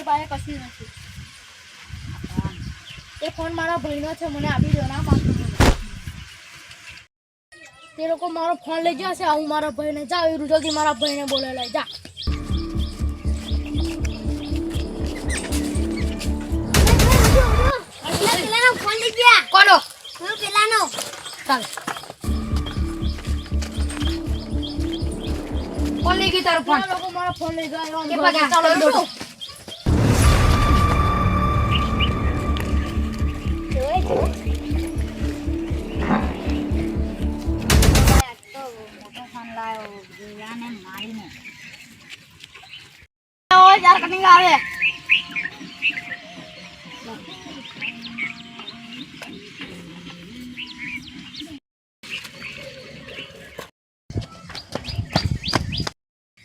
મારી પાસે કશું નથી. એ ફોન મારા ભાઈનો છે, મને આપી દો. ના માંગતો તે લોકો મારો ફોન લઈ જશે. હું મારા ભાઈને જા જલ્દી મારા ભાઈને બોલે લઈ જા. પેલાનો ફોન લઈ ગયા. કોનો? પેલાનો. ચાલ ફોન લઈ ગઈ તારો ફોન. લોકો મારો ફોન લઈ ગયા. કે પગા ચાલો દોડો. આવે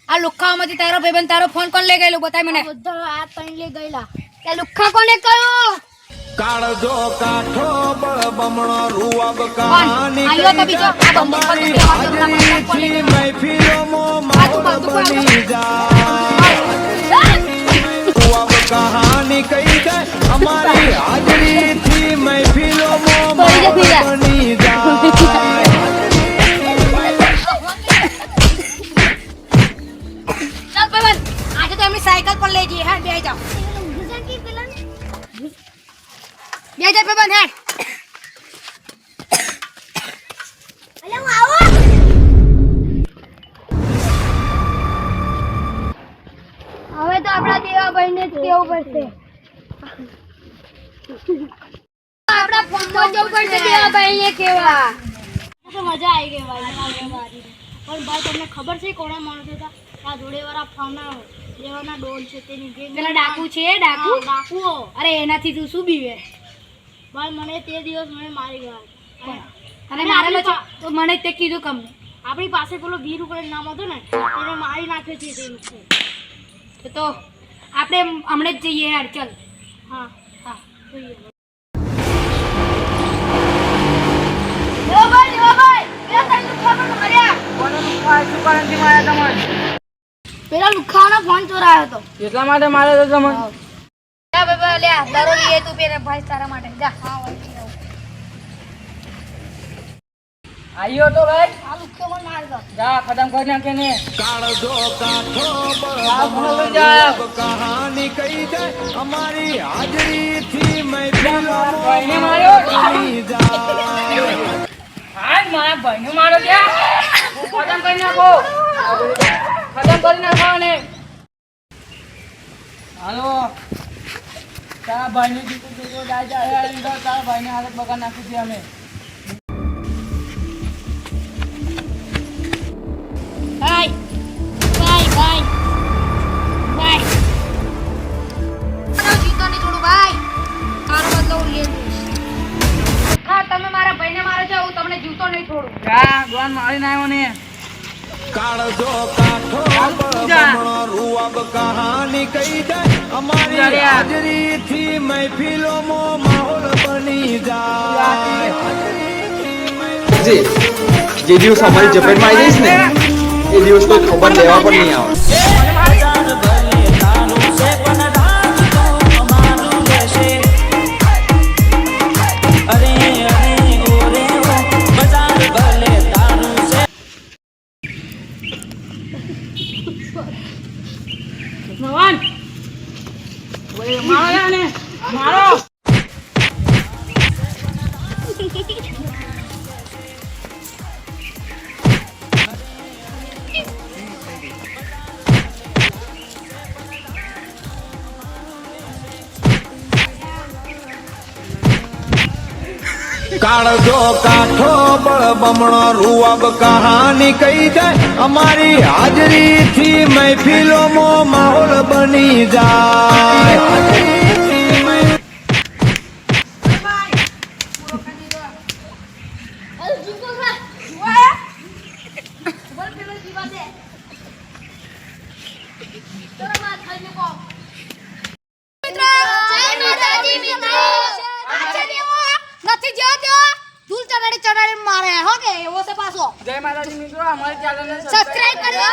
આ લુખ્ખામાંથી તારો ભાઈબંધ તારો ફોન કોણ લઈ ગયેલું બતાય મને. બધા આ ત્રણ લઈ ગયેલા. તે લુખ્ખા કોને કહ્યું? કાળજો કાઠો બળ બમણો રૂવાબ કહાની આયો તો બીજો આ બંધ હાજરી મહેફિલોમાં માહોલ બની જાય. રૂવાબ કહાની કહી દે અમારી હાજરી થી મહેફિલોમાં માહોલ બની જાય. આજે તો એમની સાયકલ પર લઈ જઈએ. હા બે જાઓ બે જાય પેપર હેડ. અલે હું આવો. હવે તો આપણા દેવાભાઈને જ કેવું પડશે. આપણા ફોનમાં જવું પડશે દેવાભાઈને કેવા. તો મજા આવી ગઈ ભાઈ. પણ ભાઈ તમને ખબર છે કોણે માણસો હતા? આ જોડેવાળા ફોનના દેવાના ડોલ છે તેની જે પેલા ડાકુ છે. ડાકુઓ. અરે એનાથી તું શું બીવે ભાઈ? મને તે દિવસ મને મારી ગયા અને મારેલો છે તો મને તે કીધું કમ. આપણી પાસે પેલો 20 રૂપિયાનો નામ હતો ને તેને મારી નાખ્યો છે તે લોકો. તો આપણે હમણાં જ જઈએ યાર. ચાલ. હા હા જઈએ. પેલા લુખાનો ફોન ચોરાયો હતો એટલા માટે મારે તો તમને જા બાબા લે દરો લીએ તું પેરે ભાઈ તારા માટે જા. હા આયો તો ભાઈ આ લુખો મને માર દો. જા ખતમ કરી નાખે ને. કાળજો કાઠો બળ આ બમણો ભણો જા. રૂવાબ કહાની કહી દે અમારી હાજરી થી મહેફિલોમાં ભાઈને માર્યો. બની જાય. હાય મારા ભાઈને મારો ત્યાં ખતમ કરી નાખો. ખતમ કરી નાખો ને. હાલો તારા ભાઈને જીતું જીતું તારા ભાઈને હાલત બગાડ નાખી છે અમે. ભાઈ ભાઈ ભાઈ ભાઈ મારો જીતો નહીં છોડું ભાઈ. તારો બદલો હું લઈ લઈશ. હા તમે મારા ભાઈને મારો છો હું તમને જીવતો નહીં છોડું. જા ગોન મારીને આવ્યો ને. કાળજો કાઠો બળ બમણો રૂવાબ કહાની કહી દે અમારી હાજરી થી મહેફિલોમાં માહોલ બની જાય. જે દિવસ અમારી ઝપેટમાં આવી જઈશ ને એ દિવસ કોઈ ખબર લેવા પણ નહીં આવે. ભગવાન મારો ને મારો. કાળજો કાઠો બળ બમણો રૂવાબ કહાની કહી દે અમારી હાજરી થી મહેફિલોમાં માહોલ બની જાય. નથી જો ધૂલ ચડાડી મારે હો કે એવો છે પાછો. જય માતાજી મિત્રો અમારી ચેનલને સબસ્ક્રાઇબ કરી દો.